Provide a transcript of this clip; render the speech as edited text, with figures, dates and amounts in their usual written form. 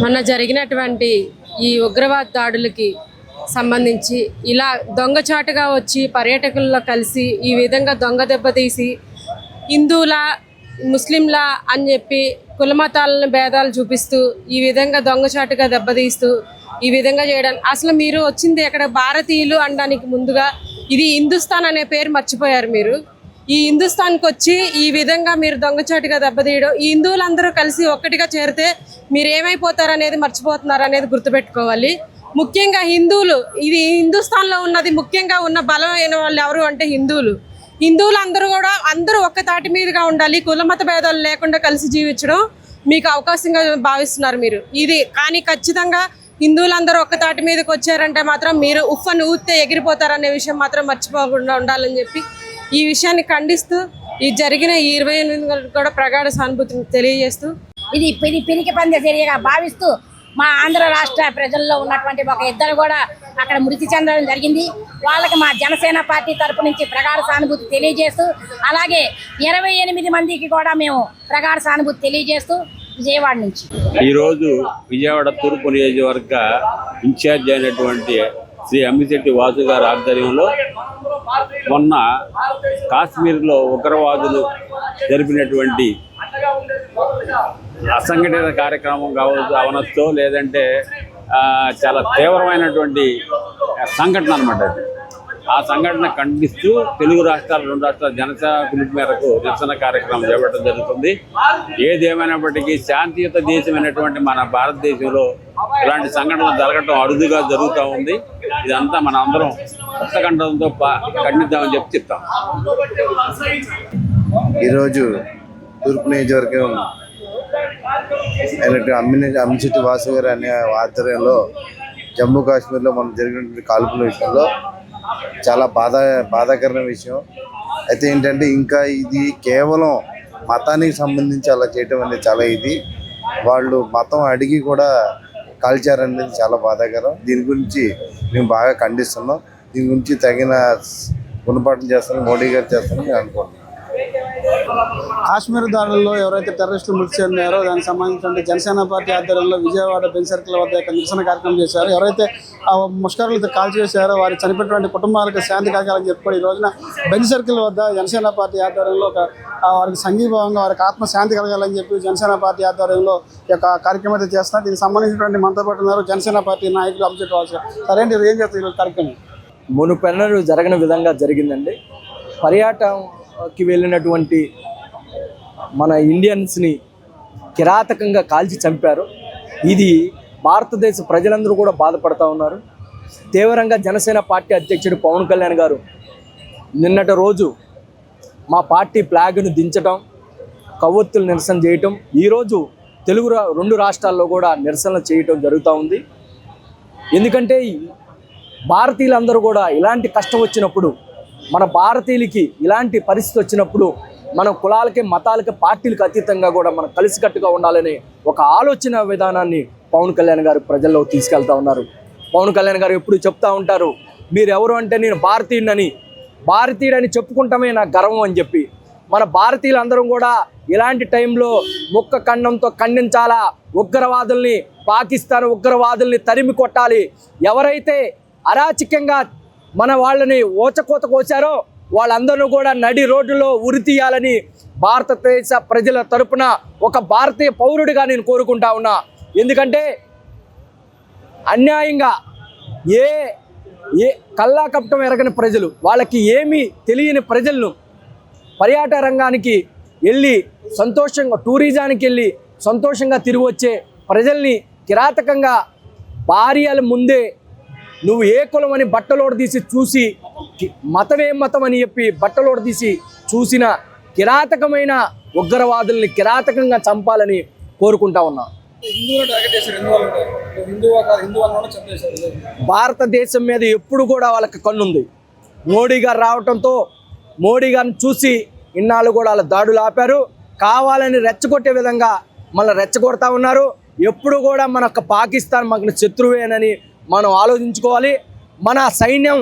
మొన్న జరిగినటువంటి ఈ ఉగ్రవాద దాడులకి సంబంధించి ఇలా దొంగచాటుగా వచ్చి పర్యాటకుల్లో కలిసి ఈ విధంగా దొంగ దెబ్బతీసి హిందువుల ముస్లింల అని చెప్పి కులమతాలను భేదాలు చూపిస్తూ ఈ విధంగా దొంగచాటుగా దెబ్బతీస్తూ ఈ విధంగా చేయడం అసలు మీరు వచ్చింది ఎక్కడ భారతీయులు అనడానికి ముందుగా ఇది హిందుస్థాన్ అనే పేరు మర్చిపోయారు. మీరు ఈ హిందుస్థాన్కి వచ్చి ఈ విధంగా మీరు దొంగచాటుగా దెబ్బతీయడం, ఈ హిందువులందరూ కలిసి ఒక్కటిగా చేరితే మీరు ఏమైపోతారు అనేది మర్చిపోతున్నారు అనేది గుర్తుపెట్టుకోవాలి. ముఖ్యంగా హిందువులు, ఇది హిందుస్థాన్లో ఉన్నది ముఖ్యంగా ఉన్న బలమైన వాళ్ళు ఎవరు అంటే హిందువులందరూ కూడా అందరూ ఒక్క తాటి మీదుగా ఉండాలి, కులమత భేదాలు లేకుండా కలిసి జీవించడం మీకు అవకాశంగా భావిస్తున్నారు మీరు. ఇది కానీ ఖచ్చితంగా హిందువులందరూ ఒక్క తాటి మీదకి వచ్చారంటే మాత్రం మీరు ఉఫ్ఫను ఊస్తే ఎగిరిపోతారనే విషయం మాత్రం మర్చిపోకుండా ఉండాలని చెప్పి ఈ విషయాన్ని ఖండిస్తూ ఈ జరిగిన 28 కూడా ప్రగాఢ సానుభూతిని తెలియజేస్తూ ఇది పిరికి పంద చర్యగా భావిస్తూ మా ఆంధ్ర రాష్ట్ర ప్రజల్లో ఉన్నటువంటి ఒక ఇద్దరు కూడా అక్కడ మృతి చెందడం జరిగింది. వాళ్ళకి మా జనసేన పార్టీ తరపు నుంచి ప్రగాఢ సానుభూతి తెలియజేస్తూ, అలాగే 28 మందికి కూడా మేము ప్రగాఢ సానుభూతి తెలియజేస్తూ విజయవాడ నుంచి ఈరోజు విజయవాడ తూర్పు నియోజకవర్గ ఇన్ఛార్జ్ అయినటువంటి శ్రీ అమ్మిశెట్టి వాసు గారి ఆధ్వర్యంలో మొన్న కాశ్మీర్లో ఉగ్రవాదులు జరిపినటువంటి అసంఘటిత కార్యక్రమం కావచ్చు అవనొచ్చో లేదంటే చాలా తీవ్రమైనటువంటి సంఘటన అనమాట. ఆ సంఘటన ఖండిస్తూ తెలుగు రాష్ట్రాలు 2 రాష్ట్రాల జనసేన పిలుపు మేరకు నిరసన కార్యక్రమం చేపట్టడం జరుగుతుంది. ఏదేమైనప్పటికీ శాంతియుత దేశమైనటువంటి మన భారతదేశంలో ఇలాంటి సంఘటనలు జరగటం అరుదుగా జరుగుతూ ఉంది. ఇదంతా మన అందరం హస్తకంఠంతో ఖండిద్దామని చెప్తాం. ఈరోజు తూర్పు నియోజకవర్గం అయినటువంటి అమ్మిశెట్టి వాసు గారి అనే ఆధ్వర్యంలో జమ్మూ కాశ్మీర్లో మనం జరిగినటువంటి కాల్పుల విషయంలో చాలా బాధాకరమైన విషయం. అయితే ఏంటంటే ఇంకా ఇది కేవలం మతానికి సంబంధించి అలా చేయటం అనేది చాలా వాళ్ళు మతం అడిగి కూడా కాల్చారనేది చాలా బాధాకరం. దీని గురించి మేము బాగా ఖండిస్తున్నాం. దీని గురించి తగిన గుణపాఠం చేస్తామని మోడీ గారు చేస్తామని నేను అనుకుంటున్నాను. కాశ్మీర్ దాడుల్లో ఎవరైతే టెర్రరిస్టులు మృతి చెందారో దానికి సంబంధించిన జనసేన పార్టీ ఆధ్వర్యంలో విజయవాడ బెంచ్ సర్కిల్ వద్ద నిరసన కార్యక్రమం చేశారు. ఎవరైతే ముష్కరులతో కాల్ చేశారో వారి చనిపోయినటువంటి కుటుంబాలకు శాంతి కలగాలని చెప్పుకొని ఈ రోజున బెంచ్ సర్కిల్ వద్ద జనసేన పార్టీ ఆధ్వర్యంలో వారికి సంఘీభావంగా వారికి ఆత్మశాంతి కలగాలని చెప్పి జనసేన పార్టీ ఆధ్వర్యంలో ఈ యొక్క కార్యక్రమం అయితే చేస్తున్నారు. దీనికి సంబంధించినటువంటి మనతో పాటు ఉన్నారు జనసేన పార్టీ నాయకులు అమ్మిశెట్టి వాసు గారు. సరేంటి ఏం చేస్తారు ఈరోజు కార్యక్రమం? మునుపెన్నడూ జరగని విధంగా జరిగిందండి. పర్యాటనకి వెళ్ళినటువంటి మన ఇండియన్స్ని కిరాతకంగా కాల్చి చంపారు. ఇది భారతదేశ ప్రజలందరూ కూడా బాధపడుతూ ఉన్నారు. తీవ్రంగా జనసేన పార్టీ అధ్యక్షుడు పవన్ కళ్యాణ్ గారు నిన్నటి రోజు మా పార్టీ ఫ్లాగ్ను దించడం, కవ్వొత్తులు నిరసన చేయటం, ఈరోజు తెలుగు 2 రాష్ట్రాల్లో కూడా నిరసనలు చేయటం జరుగుతూ ఉంది. ఎందుకంటే భారతీయులందరూ కూడా ఇలాంటి కష్టం వచ్చినప్పుడు, మన భారతీయులకి ఇలాంటి పరిస్థితి వచ్చినప్పుడు మనం కులాలకి మతాలకి పార్టీలకు అతీతంగా కూడా మనం కలిసికట్టుగా ఉండాలనే ఒక ఆలోచన విధానాన్ని పవన్ కళ్యాణ్ గారు ప్రజల్లో తీసుకెళ్తా ఉన్నారు. పవన్ కళ్యాణ్ గారు ఎప్పుడు చెప్తా ఉంటారు, మీరెవరు అంటే నేను భారతీయుడని చెప్పుకుంటామే నా గర్వం అని చెప్పి. మన భారతీయులందరం కూడా ఇలాంటి టైంలో ముక్క ఖండంతో ఖండించాలా. ఉగ్రవాదుల్ని, పాకిస్తాన్ ఉగ్రవాదుల్ని తరిమి కొట్టాలి. ఎవరైతే అరాచకంగా మన వాళ్ళని ఓచకోత కోసారో వాళ్ళందరూ కూడా నడి రోడ్డులో ఉరి తీయాలని భారతదేశ ప్రజల తరపున ఒక భారతీయ పౌరుడిగా నేను కోరుకుంటా ఉన్నా. ఎందుకంటే అన్యాయంగా ఏ కల్లా కపటం ఎరగని ప్రజలు, వాళ్ళకి ఏమీ తెలియని ప్రజలను పర్యాటక రంగానికి వెళ్ళి సంతోషంగా టూరిజానికి వెళ్ళి సంతోషంగా తిరిగి వచ్చే ప్రజల్ని కిరాతకంగా భార్యల ముందే నువ్వు ఏ కులం అని బట్టలోడు తీసి చూసి, మతమేం మతం అని చెప్పి బట్టలోడు తీసి చూసిన కిరాతకమైన ఉగ్రవాదుల్ని కిరాతకంగా చంపాలని కోరుకుంటా ఉన్నా. భారతదేశం మీద ఎప్పుడు కూడా వాళ్ళకి కన్నుంది. మోడీ గారు రావడంతో మోడీ గారిని చూసి ఇన్నాళ్ళు కూడా వాళ్ళ దాడులు ఆపారు. కావాలని రెచ్చగొట్టే విధంగా మళ్ళీ రెచ్చగొడతా ఉన్నారు. ఎప్పుడు కూడా మన పాకిస్తాన్ మనకు శత్రువేనని మనం ఆలోచించుకోవాలి. మన సైన్యం